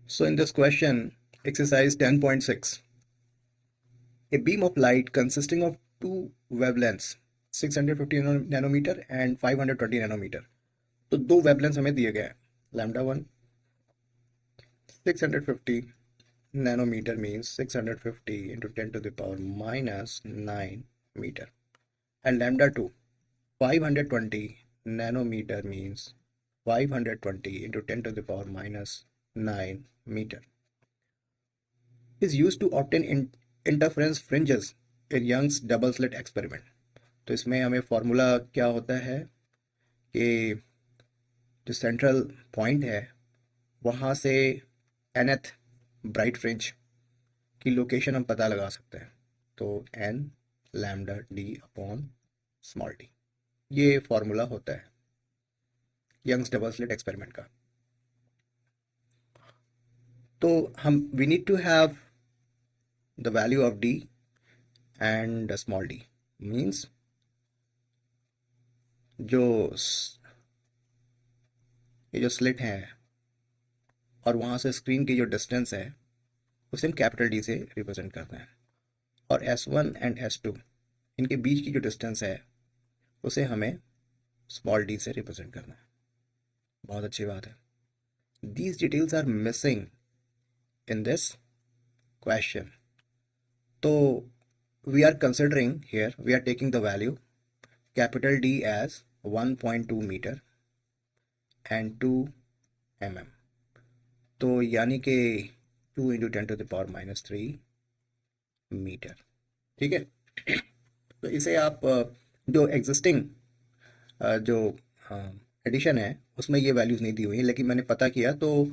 So in this question, exercise 10.6, a beam of light consisting of two wavelengths, 650 nanometer and 520 nanometer. तो दो wavelengths हमें दिए गए हैं. Lambda 1, 650 nanometer means 650 into 10 to the power minus 9 meter. And lambda 2, 520 nanometer means 520 into 10 to the power minus 9 meter. Is used to obtain interference fringes in Young's double slit experiment. तो इसमें हमें formula क्या होता है कि जो central point है वहाँ से nth ब्राइट फ्रिंज की लोकेशन हम पता लगा सकते हैं. तो n lambda d upon small d, ये फॉर्मूला होता है यंग्स डबल स्लिट एक्सपेरिमेंट का. तो हम we need to have the value of d and small d means ये जो स्लिट है और वहाँ से स्क्रीन की जो डिस्टेंस है उसे हम कैपिटल डी से रिप्रेजेंट करते हैं, और S1 एंड S2 इनके बीच की जो डिस्टेंस है उसे हमें स्मॉल डी से रिप्रेजेंट करना है. बहुत अच्छी बात है. These details are missing in this question. तो we are considering here, we are taking the value capital D as 1.2 meter and 2 mm. तो यानी कि 2 into 10 to the power minus 3 metre. ठीक है. तो इसे आप जो एग्जिस्टिंग जो एडिशन है उसमें ये वैल्यूज़ नहीं दी हुई हैं, लेकिन मैंने पता किया तो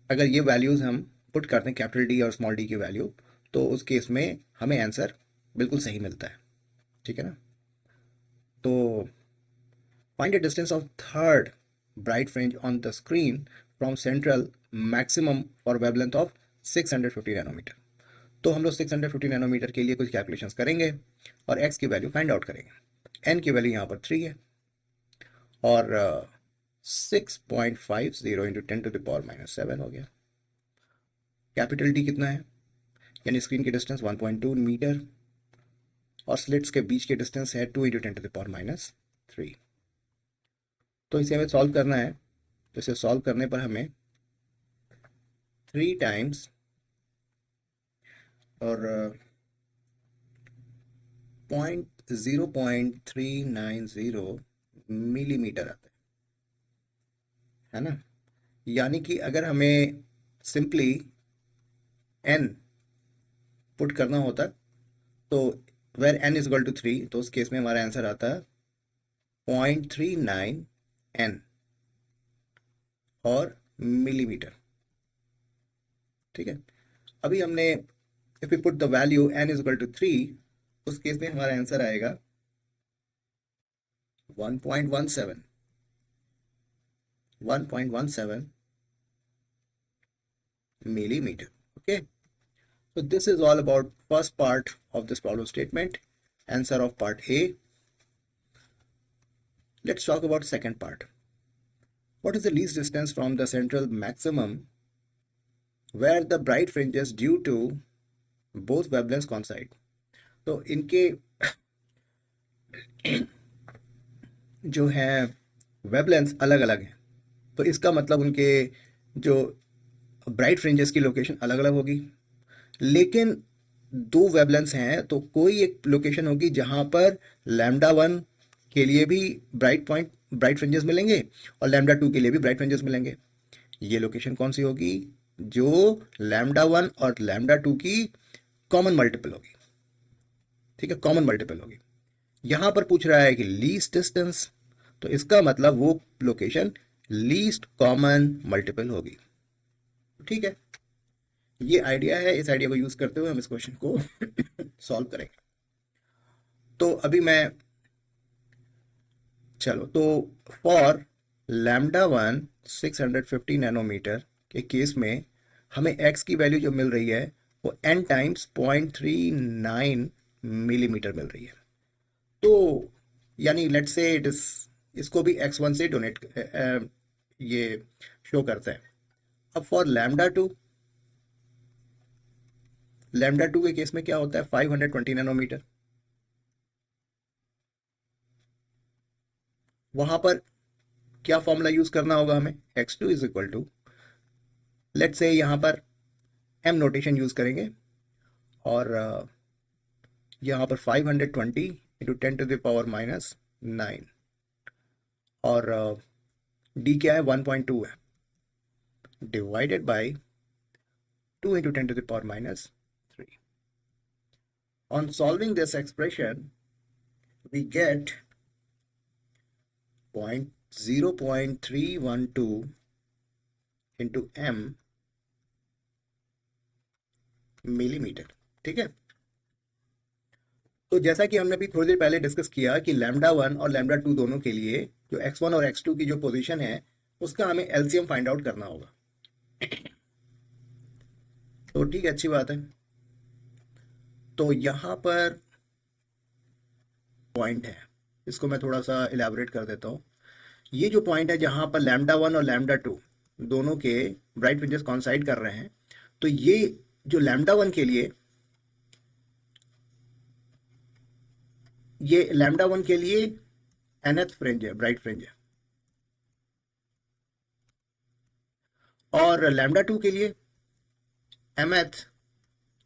अगर ये वैल्यूज़ हम पुट करते हैं कैपिटल डी और स्मॉल डी की वैल्यू, तो उस केस में हमें आंसर बिल्कुल सही मिलता है. ठीक है ना. तो find the distance of third bright fringe on the screen from central maximum for wavelength of 650 nanometre. तो हम लोग 650 नैनोमीटर के लिए कुछ कैलकुलेशंस करेंगे और x की वैल्यू फाइंड आउट करेंगे. n की वैल्यू यहाँ पर 3 है और 6.50 into 10 to the power minus 7 हो गया. कैपिटल डी कितना है, यानी स्क्रीन की डिस्टेंस 1.2 मीटर और स्लिट्स के बीच की डिस्टेंस है 2 into 10 to the power minus 3. तो इसे हमें सॉल्व करना है. तो इसे सॉल्व करने पर हमें 3 टाइम्स और 0.390 मिलीमीटर आता है ना. यानी कि अगर हमें सिंपली n पुट करना होता तो where n is equal to 3, तो उस केस में हमारा आंसर आता है 0.39 n और मिलीमीटर. ठीक है. अभी हमने if we put the value n is equal to 3, उस केस में हमारा आंसर आएगा 1.17 millimeter. Okay, so this is all about first part of this problem statement, answer of part A. Let's talk about second part. What is the least distance from the central maximum where the bright fringes due to both wavelengths coincide? तो इनके जो है wavelengths अलग अलग हैं, तो इसका मतलब उनके जो ब्राइट फ्रिंजेस की लोकेशन अलग अलग होगी. लेकिन दो वेवलेंथ्स हैं तो कोई एक लोकेशन होगी जहां पर लैम्डा 1 के लिए भी ब्राइट फ्रिंजेस मिलेंगे और लैम्डा 2 के लिए भी ब्राइट फ्रिंजेस मिलेंगे. ये लोकेशन कौन सी होगी? जो लैम्डा 1 और लैम्डा 2 की कॉमन मल्टीपल होगी. ठीक है, कॉमन मल्टीपल होगी. यहां पर पूछ रहा है कि लीस्ट डिस्टेंस, तो इसका मतलब वो लोकेशन लीस्ट कॉमन मल्टीपल होगी. ठीक है, ये आइडिया है. इस आइडिया को यूज करते हुए हम इस क्वेश्चन को सॉल्व करेंगे. तो अभी मैं चलो तो फॉर लैम्डा 1 650 नैनोमीटर के केस में हमें x की वैल्यू जो मिल रही है वो n टाइम्स 0.39 मिलीमीटर मिल रही है. तो यानी लेट से इसको भी x1 से डोनेट ये शो करते हैं. अब फॉर लैम्डा टू के केस में क्या होता है, 520 नैनोमीटर। वहां पर क्या फॉर्मूला यूज करना होगा हमें, x2 is equal to, let's say यहां पर m नोटेशन यूज करेंगे, और यहाँ पर 520 इंटू 10⁻⁻⁹ और d क्या है, 1.2 है, divided by 2 into 10⁻⁻3। On solving this expression, we get 0.312 into m millimetre. ठीक है, तो जैसा कि हमने अभी थोड़ी देर पहले डिस्कस किया कि λ1 और λ2 दोनों के लिए जो x1 और x2 की जो पोजीशन है उसका हमें एलसीएम फाइंड आउट करना होगा। तो ठीक है, अच्छी बात है। तो यहां पर पॉइंट है, इसको मैं थोड़ा सा इलेबोरेट कर देता हूं। ये जो पॉइंट है जहां पर λ1 और λ2 दोनों के ब्राइट फ्रिंजेस कॉन्साइड कर रहे हैं, तो ये जो λ1 के लिए, ये λ1 के लिए nth फ्रिंज है, ब्राइट फ्रिंज है, और λ2 के लिए mth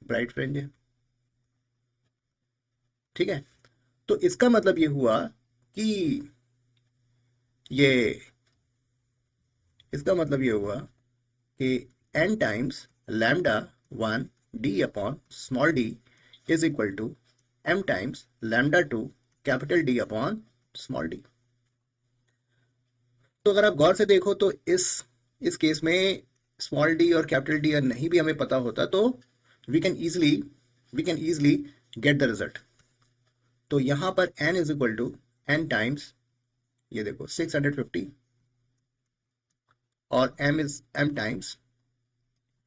ब्राइट फ्रिंज है। ठीक है, तो इसका मतलब ये हुआ कि इसका मतलब ये हुआ कि n times λ1 d upon small d is equal to m times λ2 capital D upon small d। तो अगर आप गौर से देखो तो इस केस में स्मॉल d और कैपिटल D अगर नहीं भी हमें पता होता तो we can easily get the result. तो यहां पर n is equal to n times, ये देखो 650, और m टाइम्स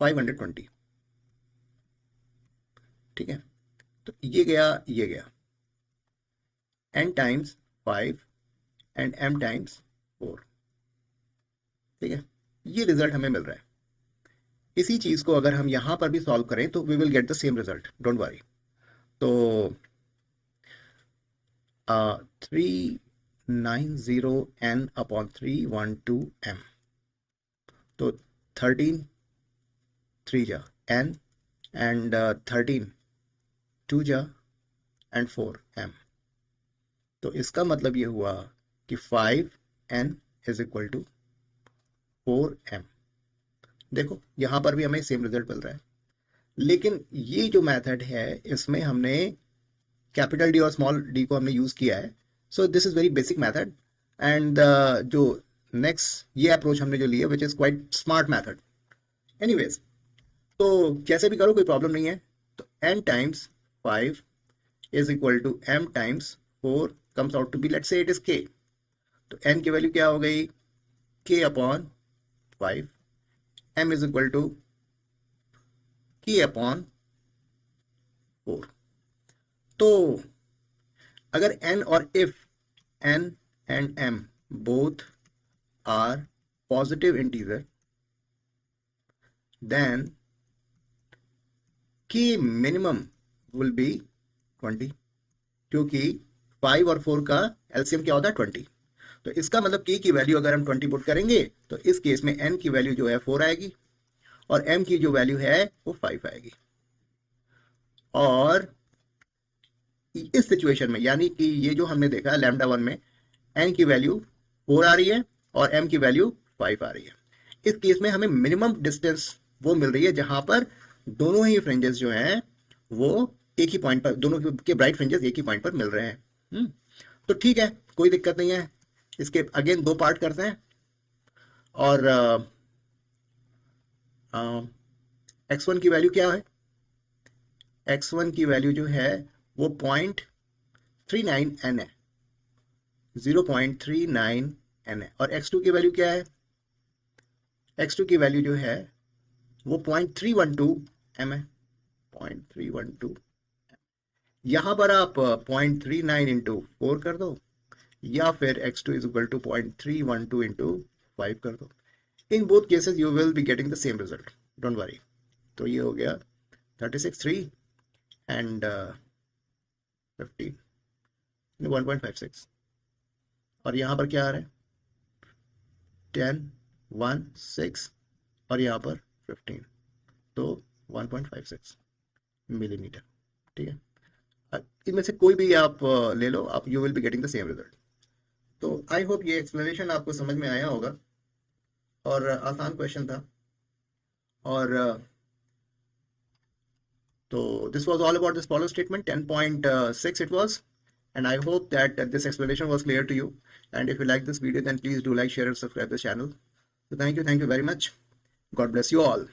520। ठीक है, तो ये गया n times 5 and m times 4। ठीक है, ये रिजल्ट हमें मिल रहा है। इसी चीज को अगर हम यहां पर भी सॉल्व करें तो we will get the same result, don't worry. तो 390n अपॉन 312m, तो 13 3 जा n एंड 13 2 जा एंड 4m। तो इसका मतलब ये हुआ कि 5n is equal to 4m। देखो यहां पर भी हमें सेम रिजल्ट मिल रहा है, लेकिन ये जो मेथड है इसमें हमने कैपिटल डी और स्मॉल डी को हमने यूज किया है। So this is very basic method, and जो नेक्स्ट ये अप्रोच हमने जो लिया which is quite smart method. Anyways, तो कैसे भी करो कोई प्रॉब्लम नहीं है। तो n times 5 is equal to m times 4 comes out to be, let's say it is k। तो n की वैल्यू क्या हो गई, k upon 5, m is equal to k upon 4। तो अगर n और if n and m both are positive integer, then k minimum will be 20, क्योंकि 5 और 4 का एलसीएम क्या होता है 20। तो इसका मतलब k की वैल्यू अगर हम 20 पुट करेंगे तो इस केस में n की वैल्यू जो है 4 आएगी और m की जो वैल्यू है वो 5 आएगी। और इस सिचुएशन में यानी कि ये जो हमने देखा λ1 में n की वैल्यू 4 आ रही है और m की वैल्यू 5 आ रही है। इस केस में हमें मिनिमम डिस्टेंस वो मिल रही है जहां पर दोनों ही फ्रिंजेस जो हैं वो एक ही पॉइंट पर, दोनों के ब्राइट फ्रिंजेस एक ही पॉइंट पर मिल रहे हैं। तो ठीक है, कोई दिक्कत नहीं है। इसके अगेन 2 पार्ट करते हैं, और x1 की वैल्यू क्या है, x1 की वैल्यू जो है वो 0.39n है, 0.39n है। और x2 की वैल्यू क्या है, x2 की वैल्यू जो है वो 0.312m है, 0.312। यहां पर आप 0.39 इंटू 4 कर दो, या फिर x2 is equal to 0.312 into 5 कर दो। In both cases you will be getting the same result, don't worry. तो ये हो गया 36 3 एंड 50 1.56, और यहाँ पर क्या आ रहा है 10 1 6 और यहाँ पर 15, तो 1.56 मिलीमीटर। ठीक है, इनमें से कोई भी आप ले लो, आप you will be getting the same result. तो आई होप ये एक्सप्लेनेशन आपको समझ में आया होगा, और आसान क्वेश्चन था। और तो this was all about this follow statement 10.6 it was, and I hope that this explanation was clear to you. And if you like this video, then please do like, share and subscribe this channel. So thank you very much. God bless you all.